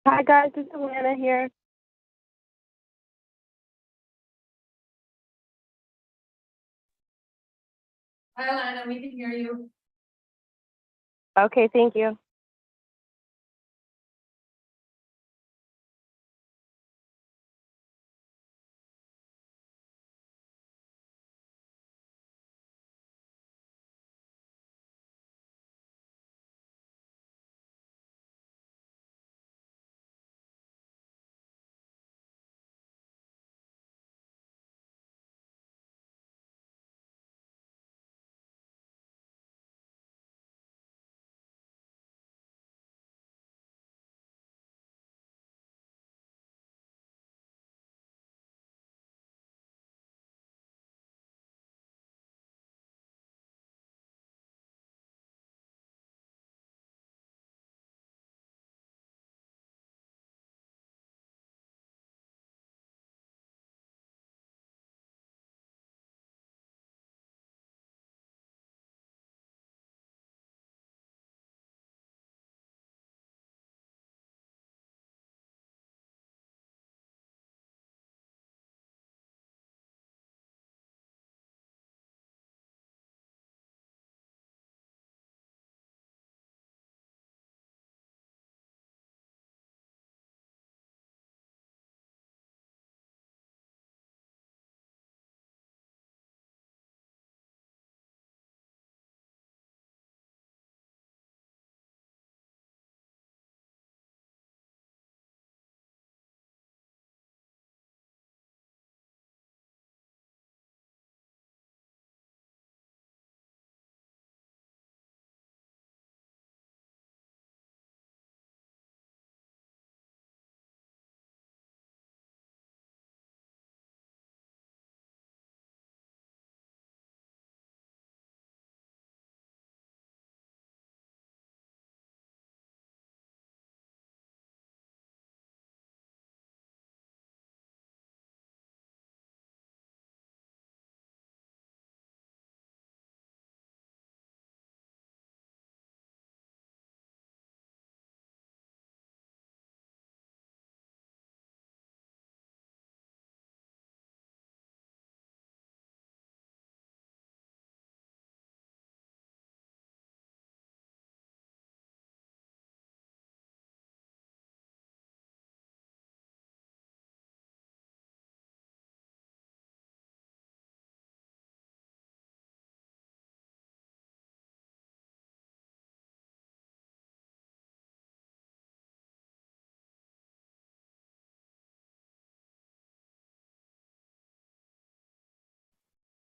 Hi guys, this is Alana here. Hi, Alana, we can hear you. Okay, thank you.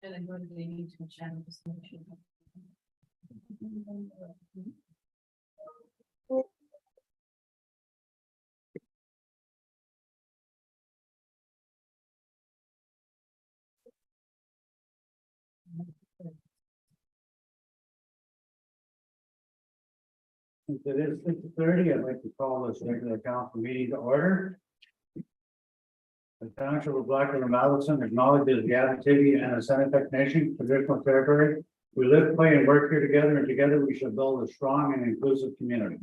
And then what do they need to channel this motion? Since it is 6:30, I'd like to call this regular council meeting to order. The township of Black River Malleson acknowledges the Abitibi and the Seneca Nation traditional territory. We live, play, and work here together, and together we shall build a strong and inclusive community.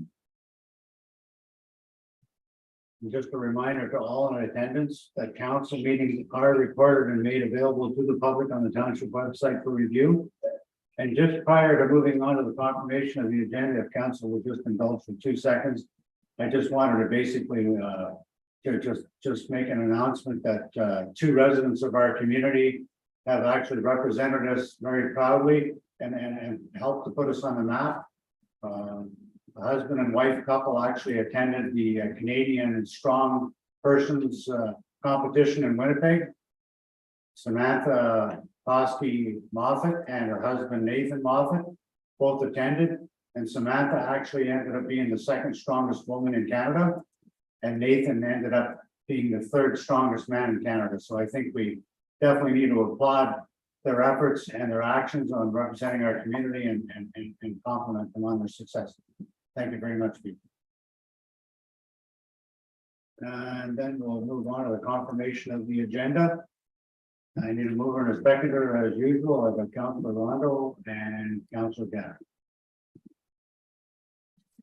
And just a reminder to all in attendance that council meetings are recorded and made available to the public on the township website for review. And just prior to moving on to the confirmation of the agenda, if council will just indulge for 2 seconds. I just wanted to basically to just make an announcement that 2 residents of our community have actually represented us very proudly and helped to put us on the map. The husband and wife couple actually attended the Canadian Strong Persons competition in Winnipeg. Samantha Foskey Moffat and her husband Nathan Moffat both attended, and Samantha actually ended up being the 2nd strongest woman in Canada, and Nathan ended up being the 3rd strongest man in Canada. So I think we definitely need to applaud their efforts and their actions on representing our community and compliment them on their success. Thank you very much, people. And then we'll move on to the confirmation of the agenda. I need a mover and a seconder as usual. I've got Councilor Rondo and Councilor Gatter.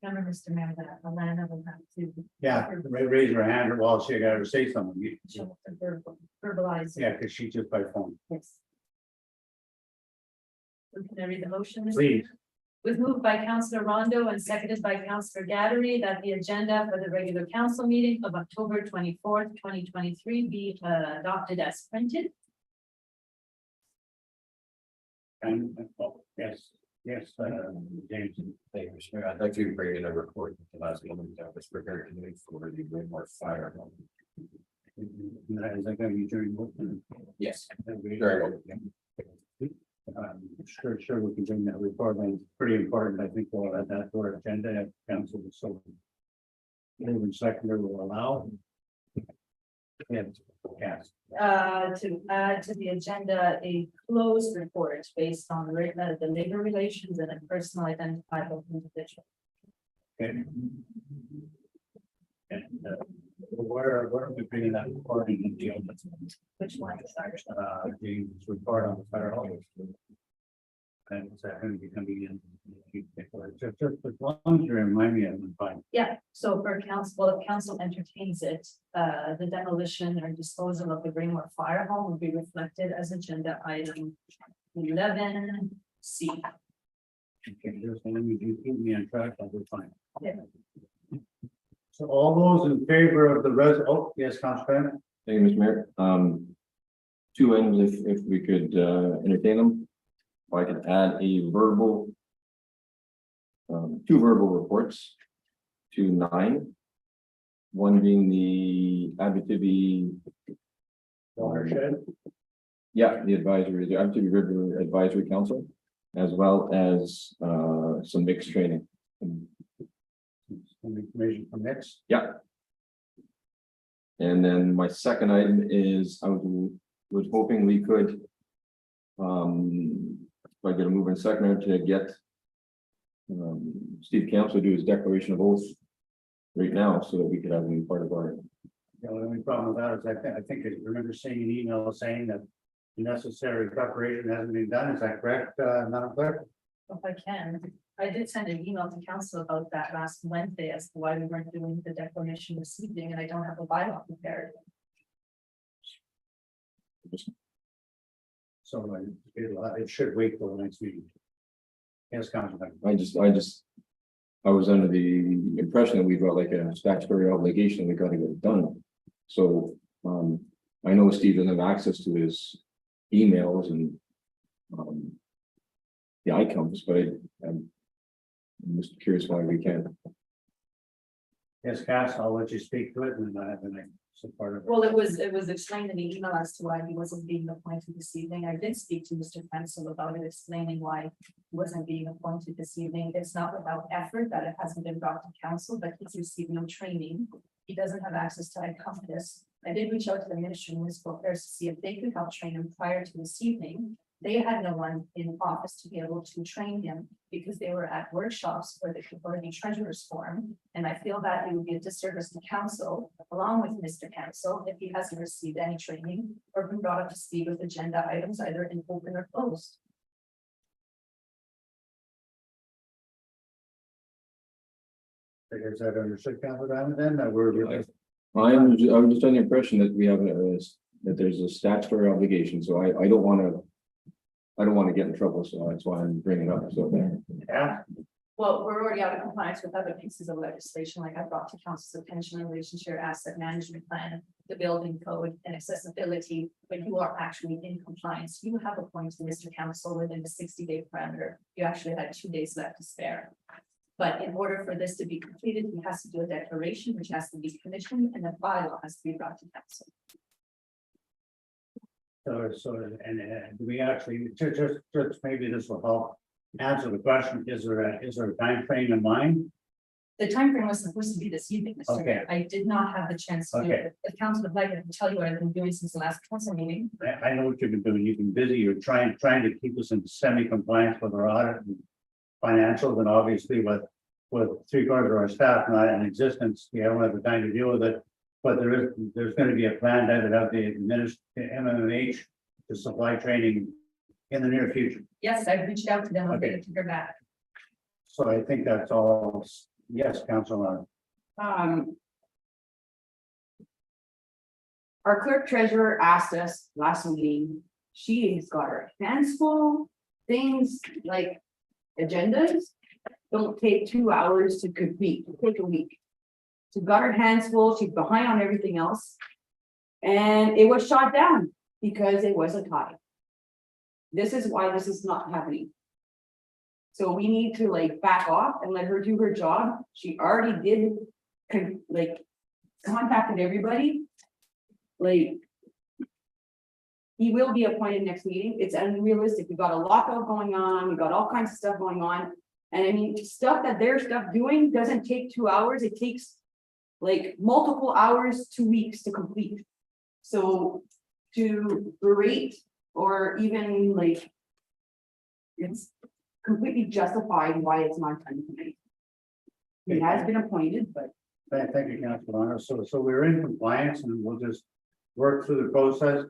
Remember, Mr. Mayor, that Alana will have to. Yeah, raise her hand or while she got her say something. She'll have to verbalize. it. Yeah, because she just by phone. Yes. So can I read the motion? Mr. Please. Was moved by Councillor Rondo and seconded by Councillor Gaddery that the agenda for the regular council meeting of October 24th, 2023 be adopted as printed. And, yes, James. Thank you, Mr. Mayor. I'd like to bring in a report that the last meeting that was prepared to make for the Raymore Fire. Is that going to be during? Yes, Very very well. Sure, we can bring that report, and it's pretty important, I think, we'll add that to our agenda, if council is so. Moving seconder will allow. Yes, To add to the agenda, a closed report based on the labor relations and a personal identifiable individual. okay. And, where are we bringing that report in deal? Which one is ours? James' report on the fire hall. And is that going to be coming in? Just as long as you remind me, I'm fine. Yeah, so for council, well, if council entertains it, the demolition or disposal of the Greenwood Fire Hall will be reflected as agenda item 11C. Okay, just let me do keep me on track, I'll be fine. Yeah. So all those in favor of the yes, Councilor. Thank you, Mr. Mayor. Two items, if we could entertain them. If I could add a verbal. Two verbal reports to 9. One being the Abitibi. Watershed. Yeah, the advisory, the Abitibi River Advisory Council, as well as some mixed training. Some information from next. Yeah. And then my second item is I was hoping we could. If I get a move in second to get. Steve Camps to do his declaration of oath. Right now, so that we could have him part of our. The only problem with that is I think I remember seeing an email saying that the necessary preparation hasn't been done. Is that correct, Madam Clerk? If I can, I did send an email to council about that last Wednesday as to why we weren't doing the declaration this evening, and I don't have a bylaw prepared. So it should wait till the next meeting. Yes, Councilor. I was under the impression that we've got like a statutory obligation, we gotta get it done. So, I know Steve doesn't have access to his emails and. The icons, but I'm just curious why we can't. Yes, Cass, I'll let you speak to it and then I have the next part of it. Well, it was explained in the email as to why he wasn't being appointed this evening. I did speak to Mr. Pencil about it, explaining why he wasn't being appointed this evening. It's not without effort that it hasn't been brought to council, but he's received no training. He doesn't have access to iCompass. I did reach out to the Ministry of Municipal Affairs to see if they could help train him prior to this evening. They had no one in office to be able to train him because they were at workshops for the Converting Treasurers Forum. And I feel that it would be a disservice to council, along with Mr. Council, if he hasn't received any training or been brought up to speed with agenda items either in open or closed. Is that understood, Councilor Diamond, then that we're. I was just under the impression that we have that there's a statutory obligation, so I don't wanna. I don't want to get in trouble, so that's why I'm bringing it up, so there. Yeah, Well, we're already out of compliance with other pieces of legislation, like I brought to council the pension and relationship asset management plan, the building code and accessibility, but you are actually in compliance. You have appointed Mr. Council within the 60-day parameter. You actually had 2 days left to spare. But in order for this to be completed, he has to do a declaration, which has to be commissioned, and the bylaw has to be brought to council. and do we actually, just maybe this will help answer the question, is there a time frame in mind? The timeframe was supposed to be this evening, Mr. Okay. Mayor. I did not have the chance to do Okay. it. The council would like to tell you what I've been doing since the last council meeting. I know what you've been doing, you've been busy, you're trying to keep us in semi-compliance with our audit and financials, and obviously with 3/4 of our staff not in existence, we haven't had the time to deal with it. But there's going to be a plan that have the MMH to supply training in the near future. Yes, I've reached out to them. I'm Okay. waiting to hear back. So I think that's all Yes, Councilor. Um. Our clerk treasurer asked us last meeting, she has got her hands full, things like agendas. Don't take 2 hours to complete, take a week. She's got her hands full, she's behind on everything else. And it was shot down because it was a tie. This is why this is not happening. So we need to like back off and let her do her job. She already did, contacted everybody. Like. He will be appointed next meeting. It's unrealistic. We've got a lockout going on. We've got all kinds of stuff going on. And I mean, stuff that their stuff doing doesn't take 2 hours. It takes. Like multiple hours, 2 weeks to complete. So to berate or even like. It's completely justified why it's not done tonight. He has been appointed, but. Thank you, Councilor. So we're in compliance and we'll just work through the process.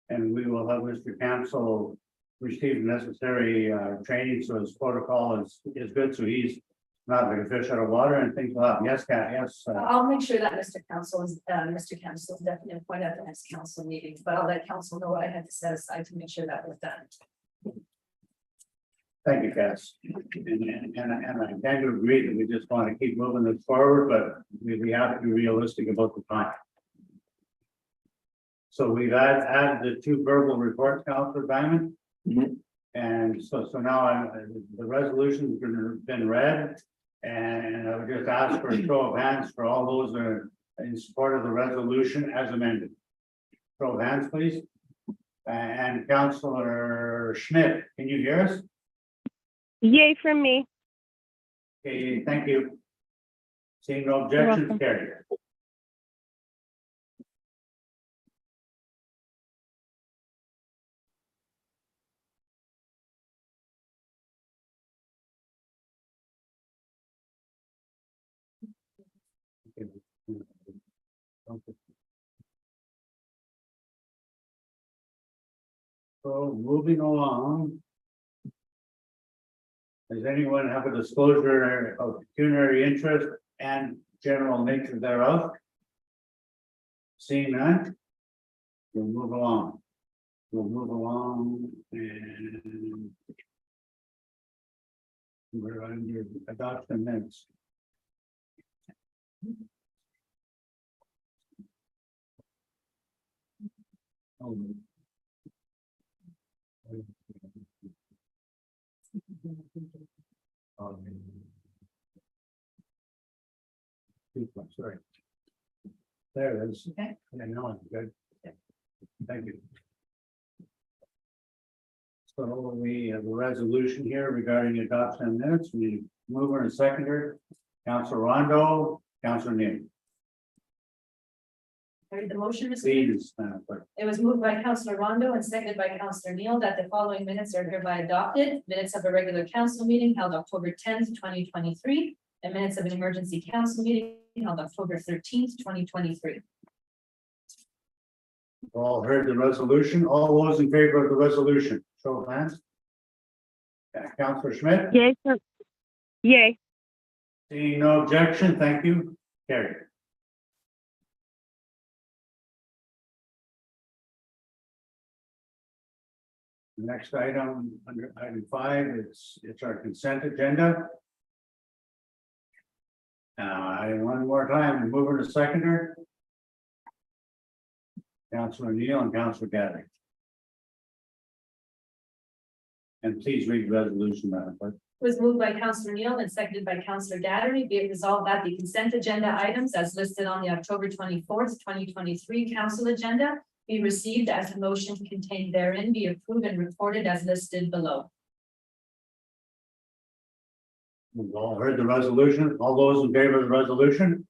And we will have Mr. Council receive necessary training, so his protocol is good, so he's not like a fish out of water and things like that. Yes, yes. I'll make sure that Mr. Council is definitely appointed at the next council meeting, but I'll let council know what I had to set aside to make sure that was done. Thank you, Cass. And I tend to agree that we just want to keep moving this forward, but we have to be realistic about the time. So we've added the 2 verbal reports, Councilor Diamond. And so now the resolution's been read. And I would just ask for a show of hands for all those that are in support of the resolution as amended. Show of hands, please. And Councilor Schmidt, can you hear us? Yay from me. Okay, thank you. Seeing no objections, carried. So moving along. Does anyone have a disclosure of pecuniary interest and general nature thereof? Seeing none. We'll move along. And. We're under adoption minutes. Oh. Sorry. There it is. Okay. I know, it's good. Thank you. So we have a resolution here regarding adoption of minutes. We mover and seconder, Councilor Rondo, Councilor Neal. Heard the motion, Mr. Please, Madam Clerk. It was moved by Councilor Rondo and seconded by Councilor Neal that the following minutes are hereby adopted. Minutes of a regular council meeting held October 10th, 2023, and minutes of an emergency council meeting held October 13th, 2023. All heard the resolution. All those in favor of the resolution, show of hands. Councilor Schmidt, Yay from. Yay. seeing no objection, thank you. Carried. Next item, under item 5, it's our consent agenda. One more time, mover to seconder. Councilor Neal and Councilor Gathering. And please read the resolution, Madam Clerk. Was moved by Councilor Neal and seconded by Councilor Gathering. Be it resolved that the consent agenda items as listed on the October 24th, 2023 council agenda be received as the motion contained therein be approved and reported as listed below. We've all heard the resolution. All those in favor of the resolution?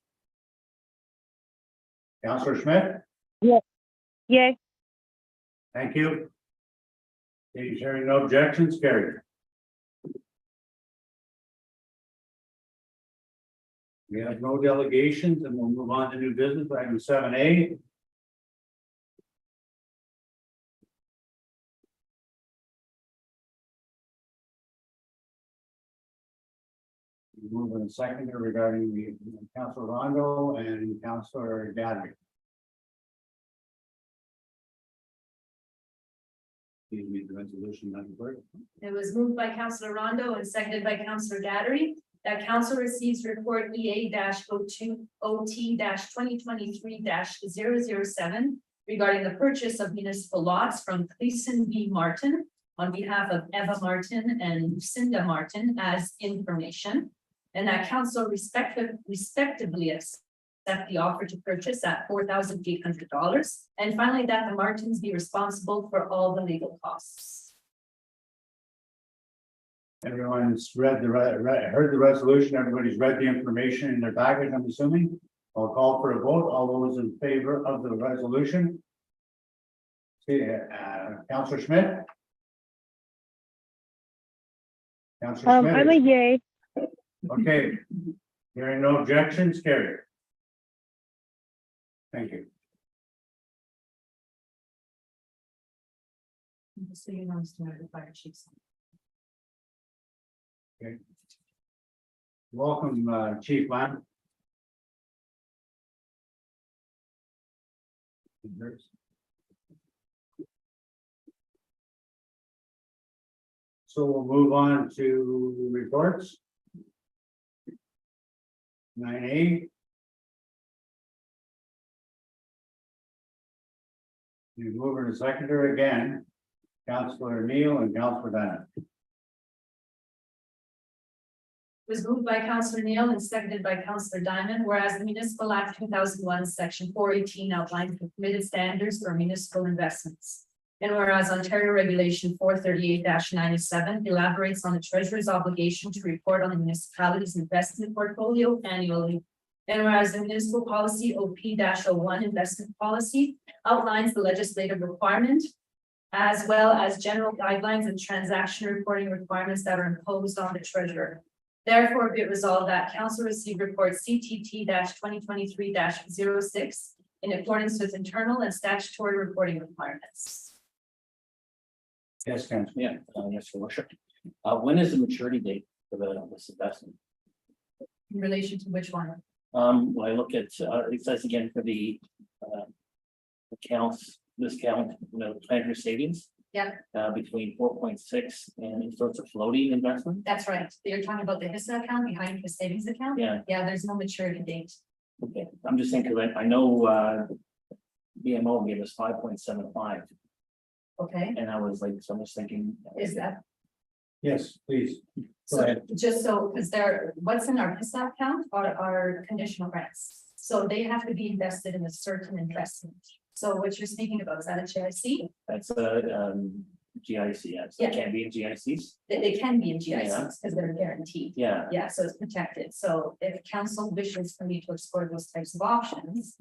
Councilor Schmidt, Yay. thank you. Hearing no objections, carried. We have no delegations and we'll move on to new business, item 7A. Move in a second regarding the Councilor Rondo and Councilor Gadry. Please read the resolution, Madam Clerk. It was moved by Councillor Rondo and seconded by Councillor Dattery that council receives report EA 02 OT 2023 007 regarding the purchase of municipal lots from Cleason B. Martin on behalf of Eva Martin and Lucinda Martin as information. And that council respectively accept the offer to purchase at $4,800. And finally, that the Martins be responsible for all the legal costs. Everyone's read heard the resolution. Everybody's read the information in their package, I'm assuming. I'll call for a vote. All those in favor of the resolution. Okay, Councilor Schmidt. Councilor Schmidt. I'm a yay. Okay. Hearing no objections, carried. Thank you. Just so you know, Mr. the fire chief. Welcome, Chief Lamb. So we'll move on to reports. 9A. We move in a seconder again, Councilor Neal and Councilor Bennett. Was moved by Councillor Neal and seconded by Councillor Diamond, whereas the Municipal Act 2001, Section 418 outlines the permitted standards for municipal investments. And whereas Ontario Regulation 438-97 elaborates on the treasurer's obligation to report on the municipality's investment portfolio annually. And whereas the municipal policy OP-01 investment policy outlines the legislative requirement, as well as general guidelines and transaction reporting requirements that are imposed on the treasurer. Therefore, be it resolved that council receive report CTT 2023-06 in accordance with internal and statutory reporting requirements. Yes, Councilor. Yeah, yes, your worship. When is the maturity date for this investment? In relation to which one? When I look at, it says again for the accounts, this count, plan your savings. Yeah. Between 4.6 and sorts of floating investment. That's right. You're talking about the HISA account behind the savings account? Yeah, Yeah, there's no maturity date. okay. I'm just thinking, I know BMO gave us 5.75, Okay, and I was like, so I'm just thinking. is that, Yes, please. Go so ahead. just so, because what's in our HISA account are conditional grants. So they have to be invested in a certain investment. So what you're speaking about, is that a GIC? That's GIC, yes. Yeah. It can't be in GICs. They can be in Yeah. GICs because they're guaranteed. Yeah, Yeah, so it's protected. So if council wishes for me to explore those types of options.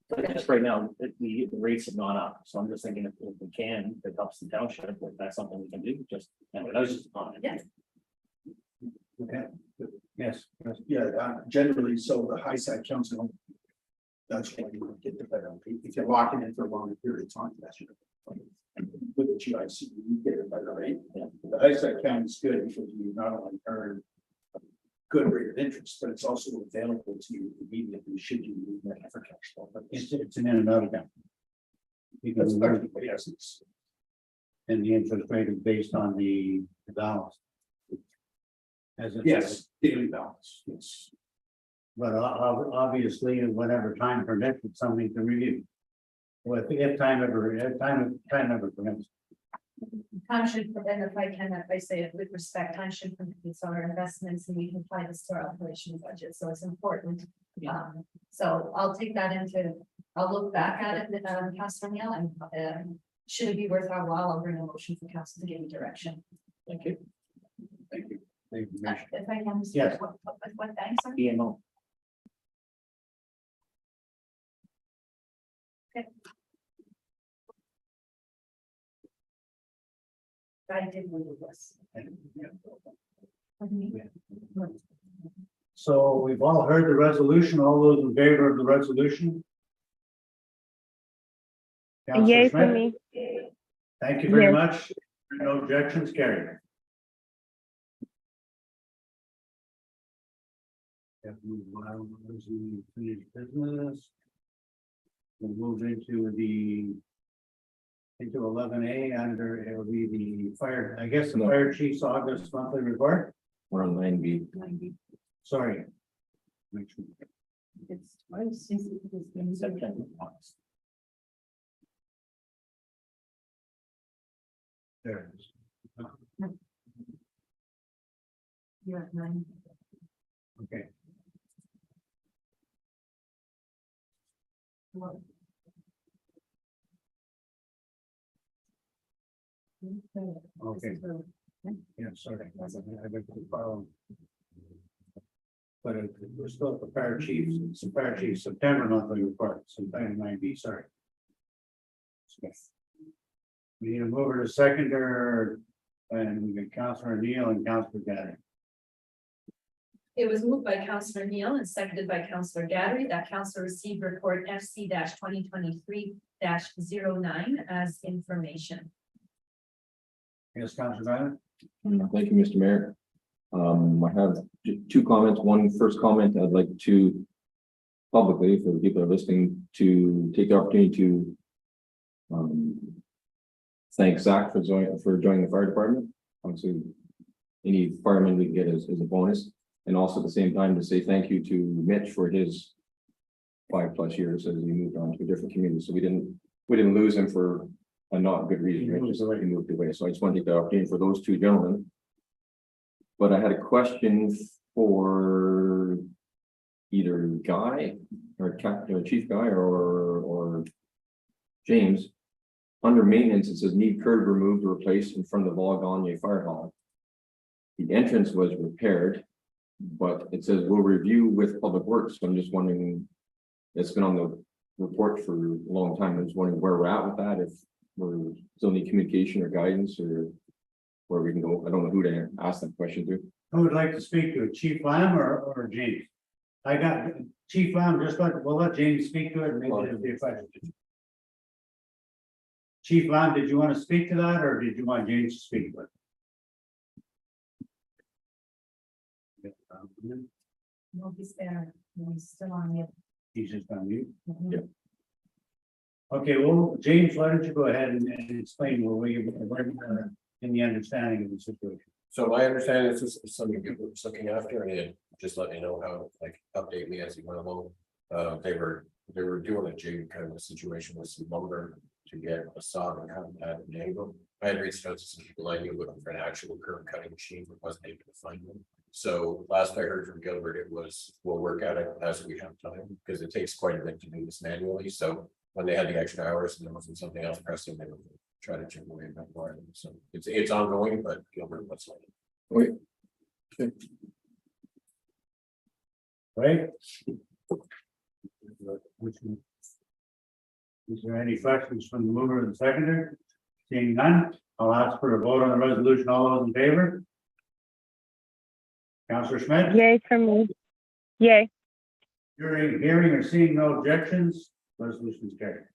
but just right now, the rates have gone up, so I'm just thinking if we can, if it helps the township, if that's something we can do, just, anyway, that was just a comment. Yeah. Okay. Yes. Yeah, generally, so the high side council. That's when you get the better, if you're locking in for a longer period of time, that's your. With the GIC, you get a better rate. Yeah. The high side count is good because you not only earn. A good rate of interest, but it's also available to you immediately should you need that for cash flow. But It's an in and out account. Because yes, it's. and the interest rate is based on the balance. As it. Yes, daily balance, yes. But obviously, whatever time permits, it's something to review. Well, if time ever permits. Time should, and if I say it with respect, time should permit our investments and we can apply this to our operational budget. So it's important. So I'll take that I'll look back at it, Councilor Neal, and should it be worth our while, I'll bring a motion for council to give me direction. Thank you. Thank you. Thank you, Commissioner. If I can. Yes. What thanks, sir? BMO. I did read this. So we've all heard the resolution. All those in favor of the resolution? Councilor Yay for Schmidt? me. Thank you very Yes. much. No objections, carried. If we allow those who finish business. We'll move into 11A under, it'll be the fire, I guess, the No. fire chief's August monthly report, We're on 9B. sorry. Make sure. It's twice since it was been September. There it is. You're at 9. Okay, okay. Yeah, sorry. I went to the file. But we're still at the fire chiefs, it's the fire chief's September monthly report, so 9B, sorry. We need to move her to seconder, and we got Councilor Neal and Councilor Gaddy. It was moved by Councillor Neal and seconded by Councillor Gadry that council received report FC 2023-09 as information. Yes, Councilor Bennett? Thank you, Mr. Mayor. I have two comments. First comment, I'd like to publicly, for the people that are listening, to take the opportunity to thank Zach for joining the fire department. Obviously, any fireman we can get is a bonus. And also at the same time to say thank you to Mitch for his 5+ years as he moved on to a different community. So we didn't lose him for a not good reason. He Right? moved Just away. he moved away. So I just want to take the opportunity for those two gentlemen. But I had a question for either Guy or Chief Guy or James. Under maintenance, it says need curb removed or replaced in front of the Volgagne Fire Hall. The entrance was repaired, but it says we'll review with Public Works. So I'm just wondering, it's been on the report for a long time. I'm just wondering where we're at with that, if we're still need communication or guidance or where we can go. I don't know who to ask that question to. Who would like to speak to it, Chief Lamb or James? I got Chief Lamb, we'll let James speak to it, and maybe it'll be a question. Chief Lamb, did you want to speak to that, or did you want James to speak to it? No, he's there. No, he's still on mute. He's just on mute. Yeah. Okay, well, James, why don't you go ahead and explain where we, in the understanding of the situation. So my understanding is this is something good was looking after, and it just let me know how, like, update me as he went along. They were doing a jig kind of a situation with some lumber to get a saw and have that at an angle. I had reached out to some people I knew looking for an actual curve cutting machine, but wasn't able to find one. So last I heard from Gilbert, it was, we'll work at it as we have time, because it takes quite a bit to do this manually. So when they had the extra hours and there wasn't something else pressing, they would try to chip away at that part. So it's ongoing, but Gilbert, what's like. Right? Is there any questions from the mover and seconder? Seeing none, I'll ask for a vote on the resolution. All those in favor? Councillor Schmidt? Yay from me. Yay. Hearing or seeing no objections, resolution is carried.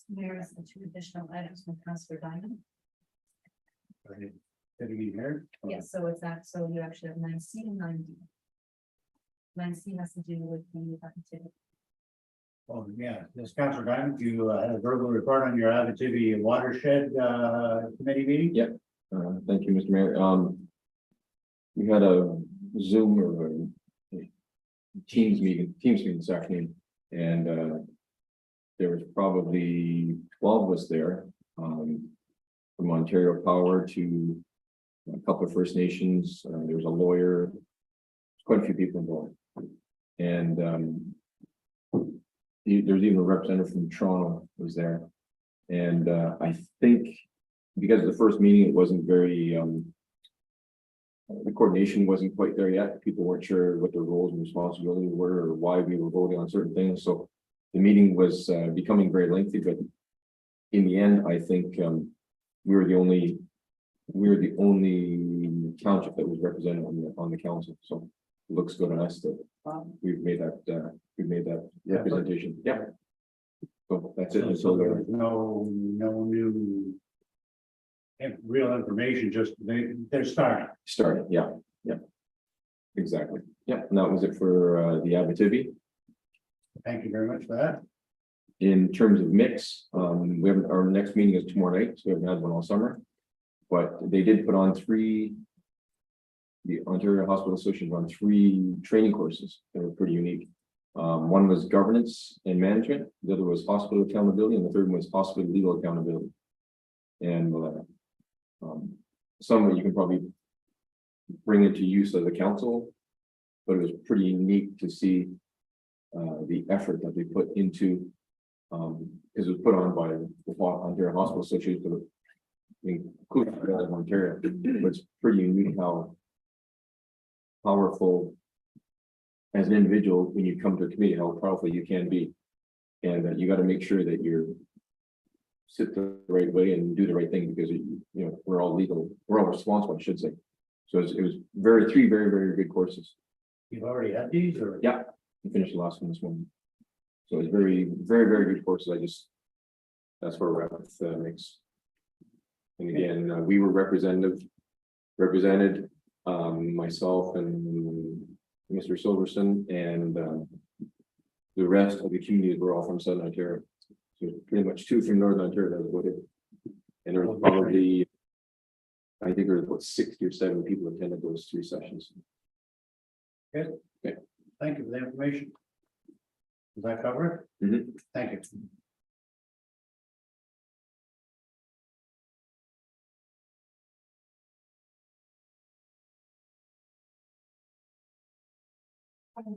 Mayor has the 2 additional items from Councillor Diamond. Sitting in here? Yes, so it's that, so you actually have 9C and 9D. 9C has to do with the activity. Oh, yeah, this Councillor Diamond, you had a verbal report on your Abitibi watershed committee meeting? Yeah. Thank you, Mr. Mayor. We had a Zoom or a Teams meeting this afternoon, and there was probably 12 of us there, from Ontario Power to a couple of First Nations. There was a lawyer, quite a few people involved, and there was even a representative from Toronto was there, and I think because of the first meeting, it wasn't very the coordination wasn't quite there yet. People weren't sure what their roles and responsibilities were or why we were voting on certain things. So the meeting was becoming very lengthy, but in the end, I think we were the only township that was represented on the council. So it looks good on us that we've made that representation. Yeah. So that's it. So there was no new real information, just they're starting. Started, yeah. Exactly. Yeah, and that was it for the Abitibi. Thank you very much for that. In terms of mix, we have, our next meeting is tomorrow night, so we haven't had one all summer. But they did put on three. The Ontario Hospital Association run three training courses that were pretty unique. One was governance and management, the other was hospital accountability, and the third one was hospital legal accountability. And some of you can probably bring it to use as a council, but it was pretty unique to see the effort that they put into, because it was put on by the Ontario Hospital Association, including Ontario. But it's pretty unique how powerful as an individual, when you come to a committee, how powerful you can be. And you got to make sure that you're sit the right way and do the right thing, because we're all legal, we're all responsible, I should say. So it was three very, very good courses. You've already had these, or? Yeah, I finished the last one this morning. So it's very, very, very good courses. That's where we're at with mix. And again, we were represented, myself and Mr. Silverson, and the rest of the communities were all from Southern Ontario. So pretty much two from Northern Ontario that was voted. And there was probably, I think there was about 60 or 70 people attended those three sessions. Thank you for the information. Does that cover it? Mhm. Thank you.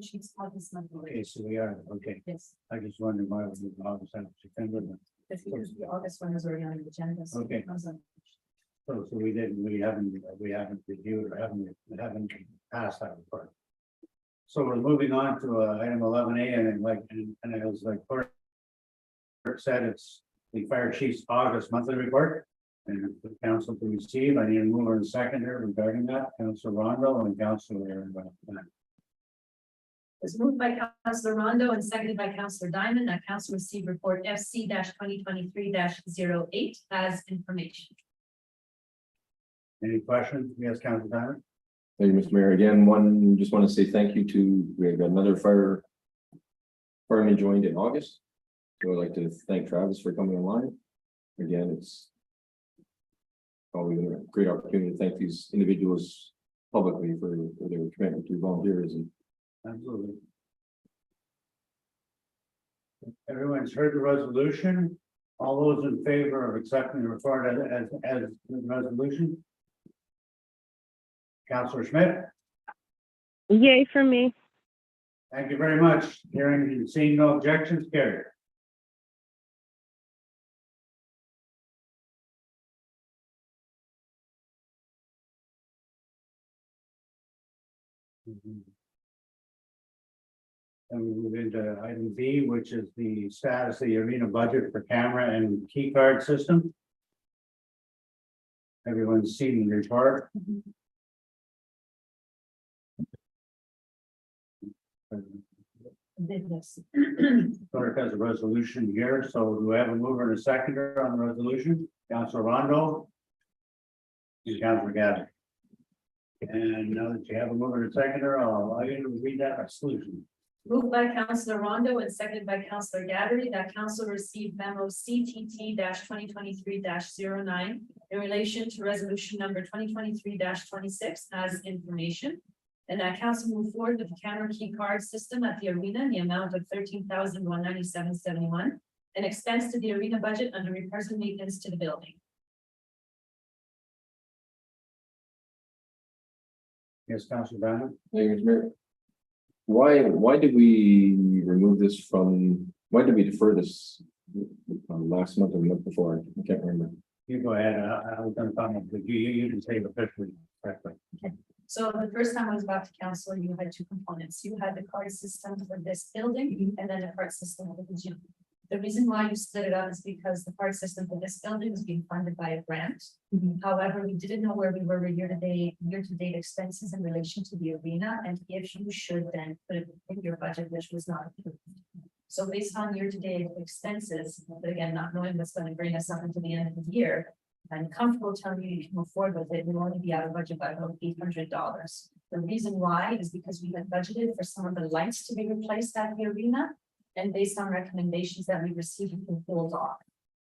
She's called this number. Okay, so we are, okay. Yes, I just wondered why it was August and September. this is the August one is already on the agenda. So Okay. it comes on. So we haven't reviewed or haven't passed that report. So we're moving on to item 11A, and it was like clerk said, it's the fire chief's August monthly report. And the council to receive, I need a mover and seconder regarding that, Councilor Rondo and Councilor. It's moved by Councilor Rondo and seconded by Councilor Diamond that council receive report FC 2023-08 as information. Any questions? Yes, Councilor Diamond? Thank you, Mr. Mayor. Again, just want to say thank you to, we have another fireman joined in August. So I'd like to thank Travis for coming online. Again, it's always a great opportunity to thank these individuals publicly for their commitment to volunteerism. Absolutely. Everyone's heard the resolution. All those in favor of accepting the report as the resolution? Councilor Schmidt, Yay for me. thank you very much. Hearing and seeing no objections, carried. And we move into item B, which is the status of the arena budget for camera and key card system. Everyone's seen the report. Did this. Clerk has a resolution here, so do we have a mover and a seconder on the resolution? Councilor Rondo? Councilor Gavin? And now that you have a mover and a seconder, I'll allow you to read that resolution. Moved by Councilor Rondo and seconded by Councilor Gathery that council received memo CTT 2023-09 in relation to resolution number 2023-26 as information. And that council move forward with the camera key card system at the arena in the amount of $13,197.71 and expense to the arena budget under repairs and maintenance to the building. Yes, Councilor Bannon? Thank you, Mr. Mayor. Why did we remove this from, why did we defer this last month or the month before? I can't remember. You go ahead. I was gonna comment, but you can say it officially correctly. So the first time I was about to council, you had two components. You had the card system for this building and then the card system for the gym. The reason why you split it up is because the card system for this building is being funded by a grant. However, we didn't know where we were with year-to-date expenses in relation to the arena, and if you should then put it in your budget, which was not approved. So based on year-to-date expenses, but again, not knowing what's going to bring us up until the end of the year, I'm comfortable telling you you can move forward with it. We'll only be out of budget by about $800. The reason why is because we had budgeted for some of the lights to be replaced at the arena. And based on recommendations that we received, we can hold off.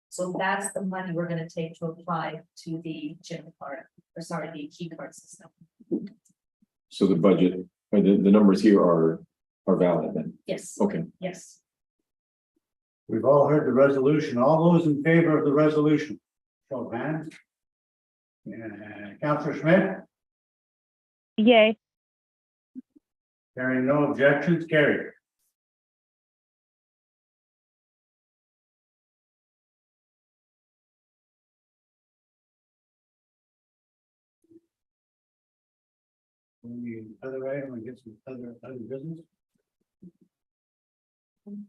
So that's the money we're gonna take to apply to the gym card, or sorry, the key card system. So the budget, or the numbers here are valid then, Yes, okay. yes. We've all heard the resolution. All those in favor of the resolution? Show of hands. Counselor Schmidt, Yay. hearing no objections, carried. The other item, I guess, other business,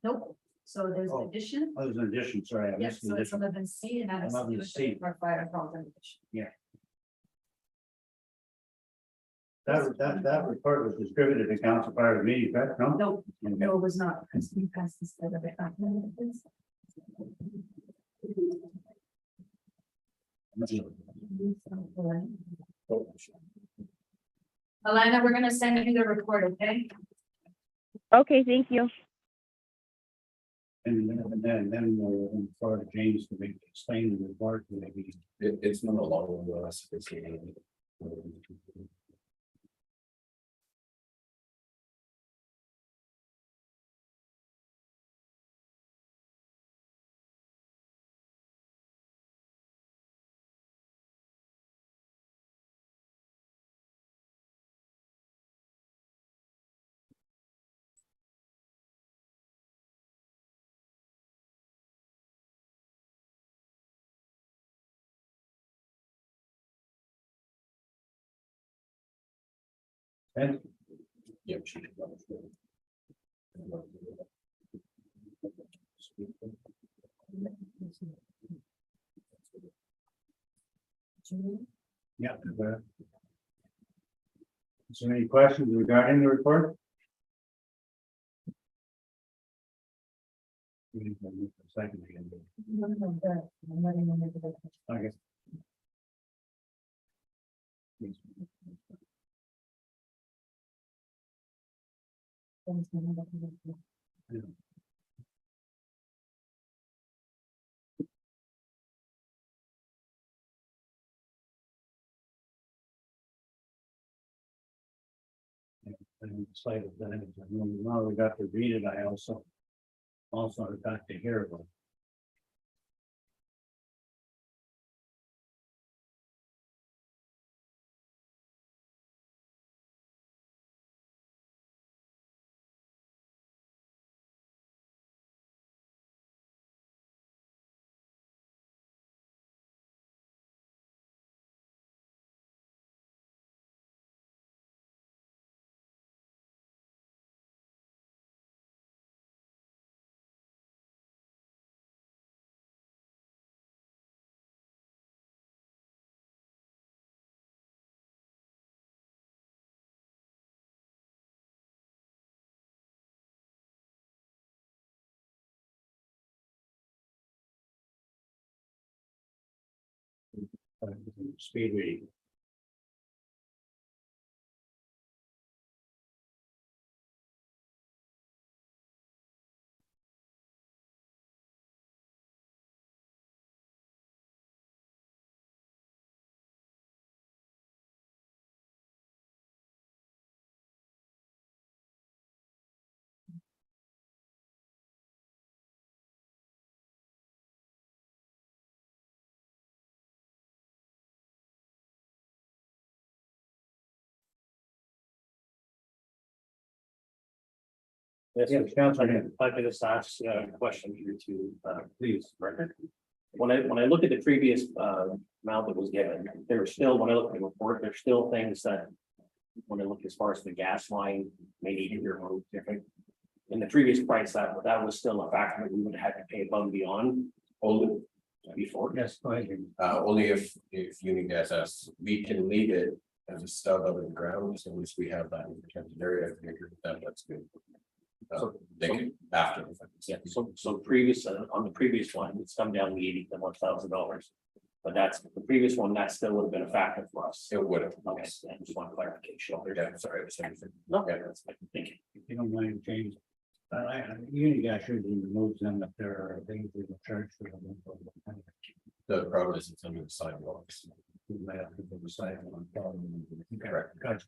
Nope, so there's Oh. an addition. other than addition, sorry, I Yes, missed the so it's addition. 11C and that is. 11C. For fire calls and addition. That report was distributed to council prior to the meeting, correct? No? No, Okay. no, it was not, because we passed this the other bit. Alana, we're gonna send you the report, okay? Okay, thank you. And then we'll refer to James to explain the report to maybe. It's not a long one, it's. And Yep. yeah. Is there any questions regarding the report? Second again. Okay. And decided that, now we got to read it, I also got to hear it. Speed reading. Yes, Yes, Councilor. if I could just ask a question here to, Please. record. When I look at the previous amount that was given, there were still, when I look at the report, there's still things that. When I look as far as the gas line, may need to be removed different. In the previous price, that was still a factor that we would have had to pay above and beyond only before. Yes, go ahead. Only if Union Gas asks, we can leave it as a stub under the ground, as long as we have that in the protected area, I agree with that, that's good. They can after. the fact. Yeah, so previous, on the previous one, it's come down to $1,000. But that's the previous one, that still would have been a factor for us. It would have. Okay, I just want clarification. Yeah, sorry, I was saying. No, that's, thank you. If you don't mind, James. You guys should remove them if there are things in the church. that are going on. The problem is it's under the sidewalks. We might have to decide on. Correct. Gotcha.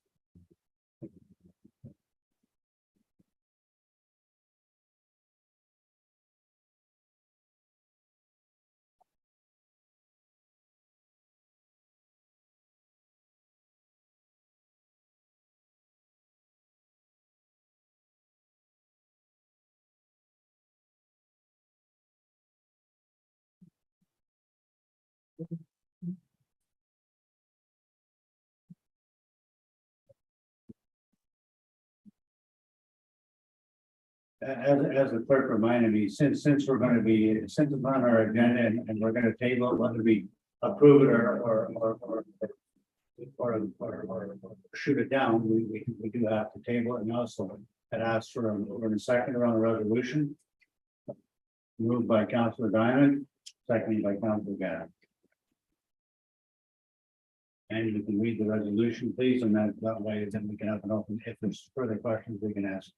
As the clerk reminded me, since we're gonna be, since it's on our agenda and we're gonna table it, whether we approve it or shoot it down, we do have to table it, and also it asks for a second around the resolution. Moved by Councilor Diamond, seconded by Councilor Gadd. And you can read the resolution, please, and that way then we can have an open, if there's further questions, we can ask.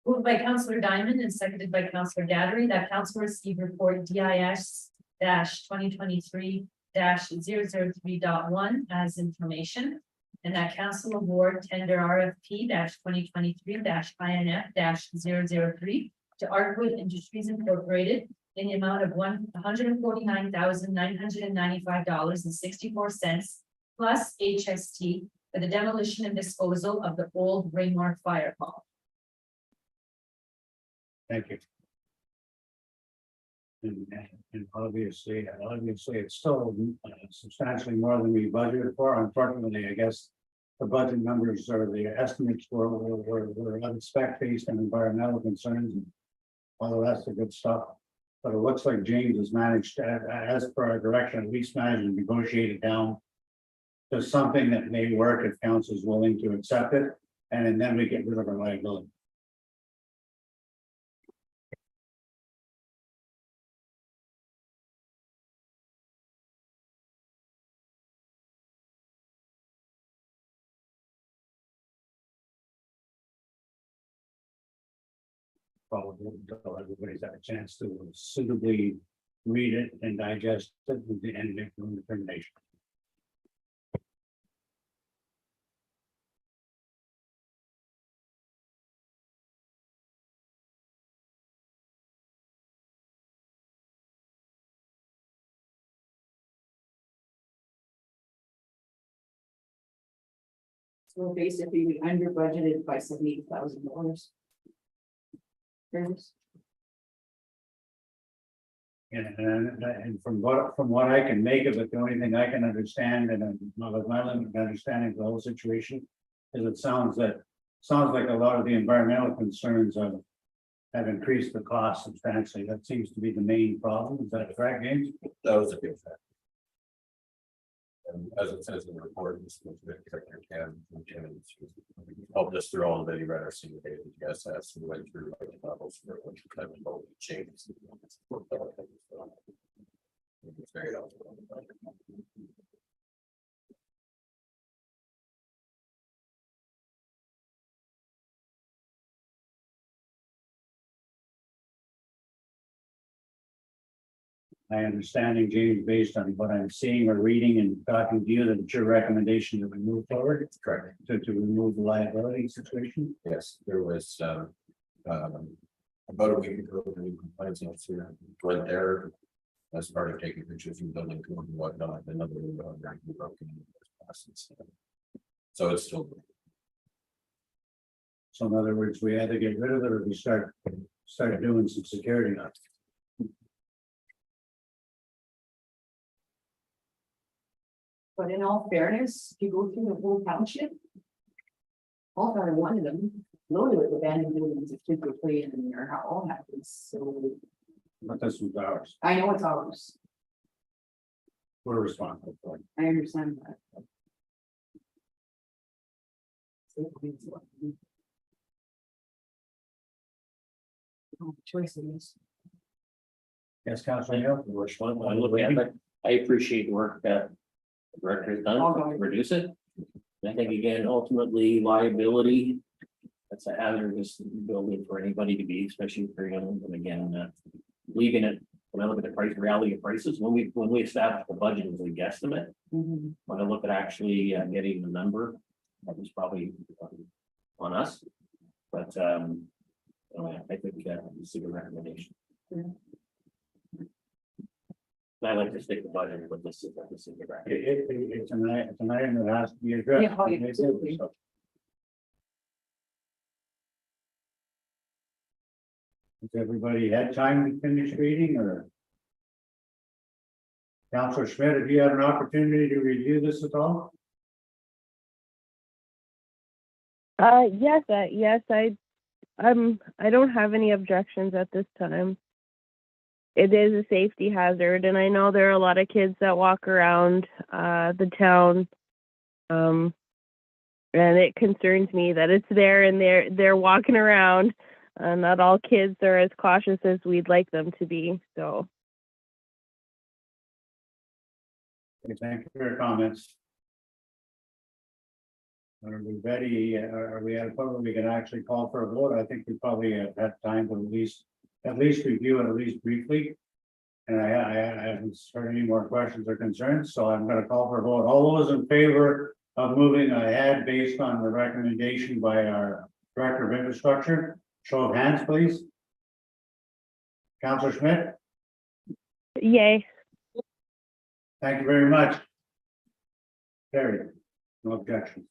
Moved by Councillor Diamond and seconded by Councillor Gadri that council receive report DIS 2023-003.1 as information. And that council award tender RFP 2023-INF 003 to Artwood Industries Incorporated in the amount of $149,995.64 plus HST for the demolition and disposal of the old Raymore Fire Hall. Thank you. And obviously, it's still substantially more than we budgeted for. Unfortunately, I guess the budget numbers or the estimates were unspec based on environmental concerns and all the rest of good stuff. But it looks like James has managed, as per our direction, at least managed to negotiate it down to something that may work if council is willing to accept it, and then we get rid of our liability. Probably until everybody's had a chance to suitably read it and digest it and make their own determination. So basically, we under budgeted by $78,000. And from what I can make of it, the only thing I can understand, and my limited understanding of the whole situation, is it sounds like a lot of the environmental concerns have increased the cost substantially. That seems to be the main problem. Is that correct, James? That was a big factor. And as it says in the report, this was the director helped us through all of it. He read our single data, you guys asked, we went through like levels for what type of changes. It's very helpful. My understanding, James, based on what I'm seeing or reading and talking to you, that it's your recommendation that we move forward Correct. to remove the liability situation. Yes, there was about a week ago, the new compliance officer went there as part of taking pictures from building code and whatnot, another broken. So it's still. So in other words, we either get rid of it or we start doing some security on it. But in all fairness, if you go through the whole township. All but one of them, loaded with abandoned buildings, if kids were playing in there, how all happens, so But this was ours. I know it's ours, We're responsible for it. I understand that. Choices. Yes, Councilor Neil? Which one, when I look at it, I appreciate the work that the director has done to reduce it. I think again, ultimately liability. That's a hazardous building for anybody to be, especially for young, and again, leaving it, when I look at the price, reality of prices, when we established the budget, it was a guesstimate. Mhm. When I look at actually getting the number, that was probably on us. But I think it's a good recommendation. I like to stick the budget with this. This is the recommendation. It's an item that has to be addressed. Yeah, oh, yeah, absolutely. Has everybody had time to finish reading or? Counselor Schmidt, have you had an opportunity to review this at all? Yes, I don't have any objections at this time. It is a safety hazard, and I know there are a lot of kids that walk around, the town. And it concerns me that it's there and they're walking around. Not all kids are as cautious as we'd like them to be, so. Okay, thank you for your comments. Are we ready? Are we at a point where we can actually call for a vote? I think we probably have had time to at least review it at least briefly. And I haven't heard any more questions or concerns, so I'm gonna call for a vote. All those in favor of moving ahead based on the recommendation by our Director of Infrastructure, show of hands, please. Counselor Schmidt, Yay. thank you very much. Carried. No objection.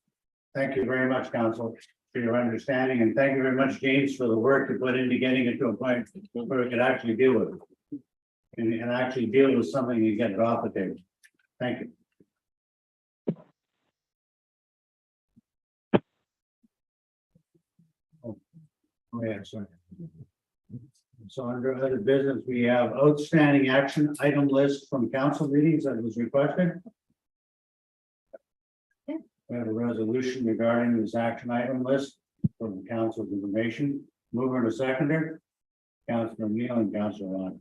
Thank you very much, Council, for your understanding, and thank you very much, James, for the work you put into getting it to a point where we could actually deal with it. And actually deal with something and get it off the table. Thank you. Oh, yeah, sorry. So under other business, we have outstanding action item list from council meetings that was requested. We have a resolution regarding this action item list from council's information. Mover to seconder. Councilor Neal and Councilor Ron.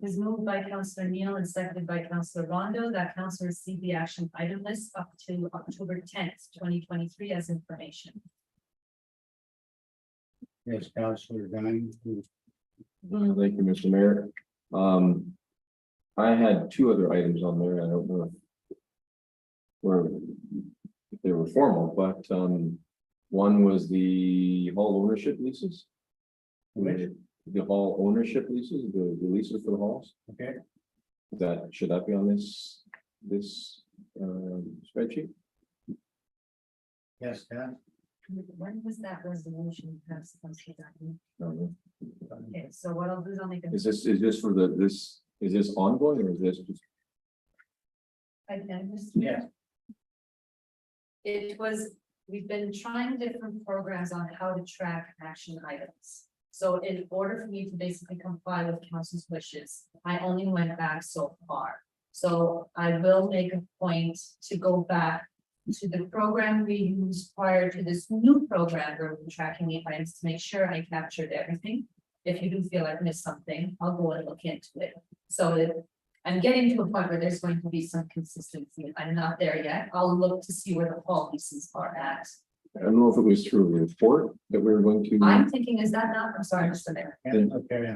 Is moved by Councillor Neal and seconded by Councillor Rondo that council receive the action item list up to October 10th, 2023 as information. Yes, Councilor Gunn. Thank you, Mr. Mayor. I had two other items on there. I don't know if they were formal, but one was the hall ownership leases. Which? The hall ownership leases, the leases for the halls. Okay, Should that be on this spreadsheet? yes, Dan. When was that resolution passed? Councillor Dunn? No. Okay, so what I'll do is I'll make a. Is this for is this ongoing or is this just? I can just. Yes. It was, we've been trying different programs on how to track action items. So in order for me to basically comply with council's wishes, I only went back so far. So I will make a point to go back to the program we used prior to this new program where we're tracking the items to make sure I captured everything. If you do feel I've missed something, I'll go and look into it. So I'm getting to a point where there's going to be some consistency. I'm not there yet. I'll look to see where the policies are at. I don't know if it was through a report that we were going to. I'm thinking, is that not, I'm sorry, Mr. Mayor. Okay,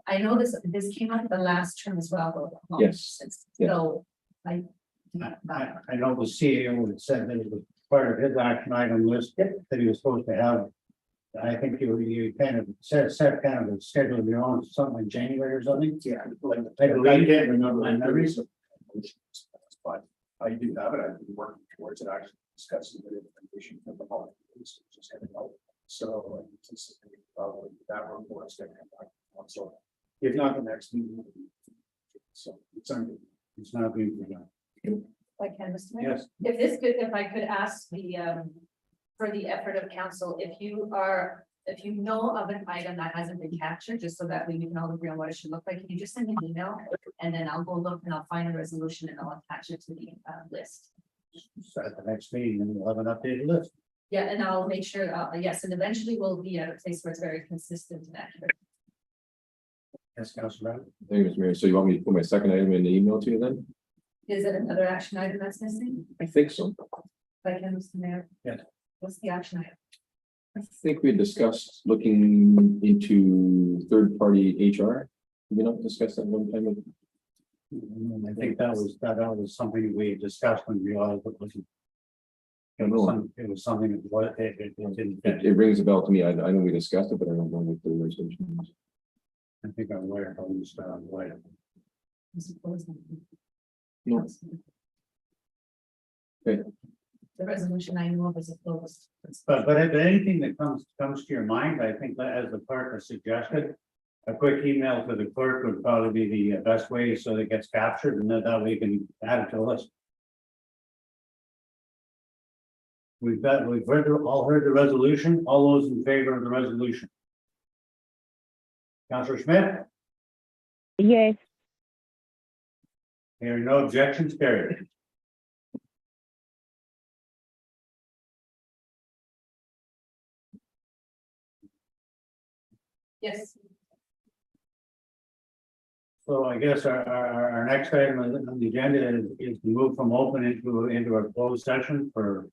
I know this came up at the last term as well. though. Yes. Yeah. So I know the CEO had said that it was part of his action item list that he was supposed to have. I think you kind of set kind of a schedule of your own, something in January or something. Yeah, I believe it. remember my memories. But I do have it, I've been working towards it, actually discussing the implementation of the holiday. Just having help. So probably that one was going to come back. So if not the next meeting. So it's under. It's not being forgotten. I can, Mr. Mayor. Yes, If I could ask for the effort of council, if you know of an item that hasn't been captured, just so that we can all agree on what it should look like, can you just send me an email? And then I'll go look and I'll find a resolution and I'll attach it to the list. so at the next meeting, and we'll have an updated list. Yeah, and I'll make sure, yes, and eventually we'll be at a place where it's very consistent and accurate. Yes, Councilor Rabbit. Thank you, Mr. Mayor. So you want me to put my second item in the email to you then? Is it another action item that's missing? I think so. Like, Mr. Mayor? Yes. What's the action item? I think we discussed looking into third-party HR. Did we not discuss that one time? I think that was something we discussed when we all. It was something that what it didn't. It rings a bell to me. I know we discussed it, but I don't know what the resolution is. I think I'm aware of this, why. Is it closed? No. Okay. The resolution I know of is opposed. But if anything that comes to your mind, I think that as the clerk has suggested. A quick email to the clerk would probably be the best way, so that it gets captured, and that way you can add it to the list. We've all heard the resolution, all those in favor of the resolution. Councilor Smith, Yes. there are no objections, carried. Yes. So I guess our next item on the agenda is to move from open into a closed session for.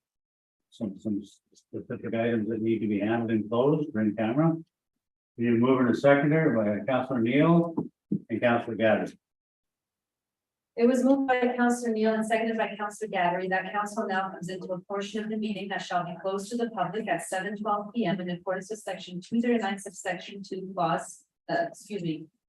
Some specific items that need to be handled in closed or in camera. We move in a seconder by Councilor Neal and Councilor Gaddis. It was moved by Councillor Neal and seconded by Councillor Gaddery that council now comes into a portion of the meeting that shall be closed to the public at 7:12 p.m. in accordance with section 239 subsection 2 clause,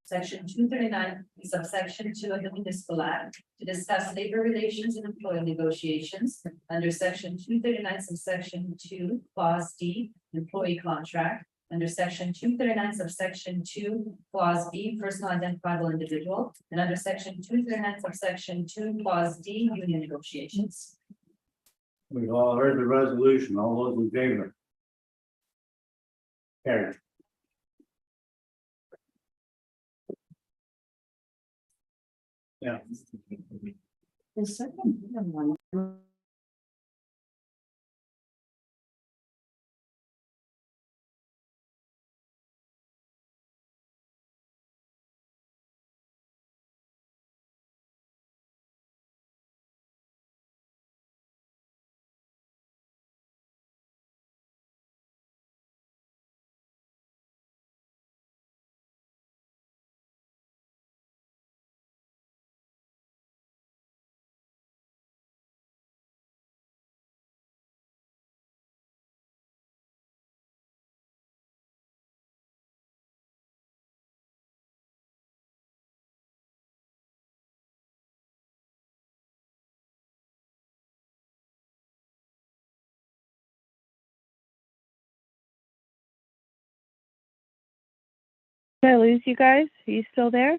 section 239 subsection 2 of the municipal act to discuss labor relations and employee negotiations under section 239 subsection 2 clause D, employee contract, under section 239 subsection 2 clause B, personal identifiable individual, and under section 239 subsection 2 clause D, union negotiations. We've all heard the resolution, all those in favor. Carried. Yeah. The second one. Did I lose you guys? Are you still there?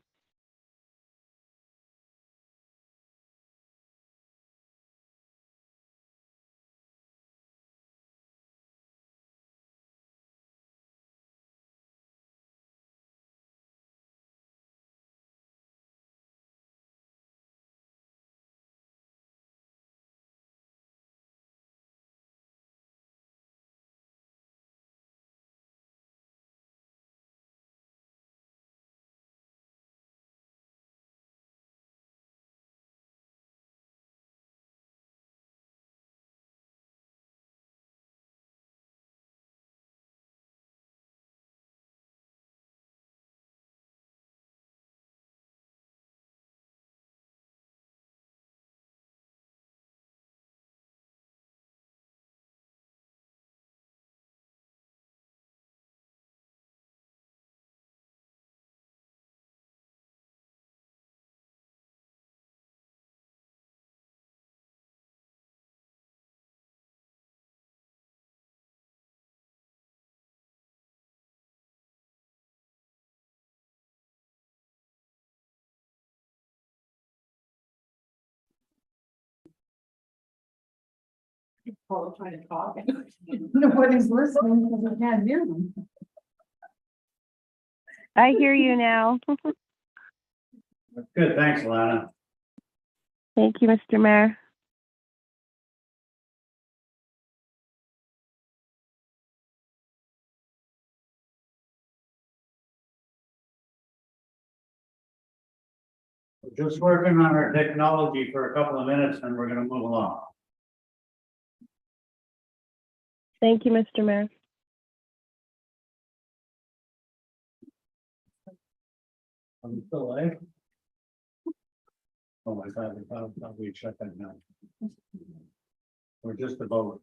Paul trying to talk. Nobody's listening because I can't hear them. I hear you now. Good, thanks, Alana. Thank you, Mr. Mayor. We're just working on our technology for a couple of minutes and we're gonna move along. Thank you, Mr. Mayor. Are we still live? Oh my God, we shut that down. We're just about.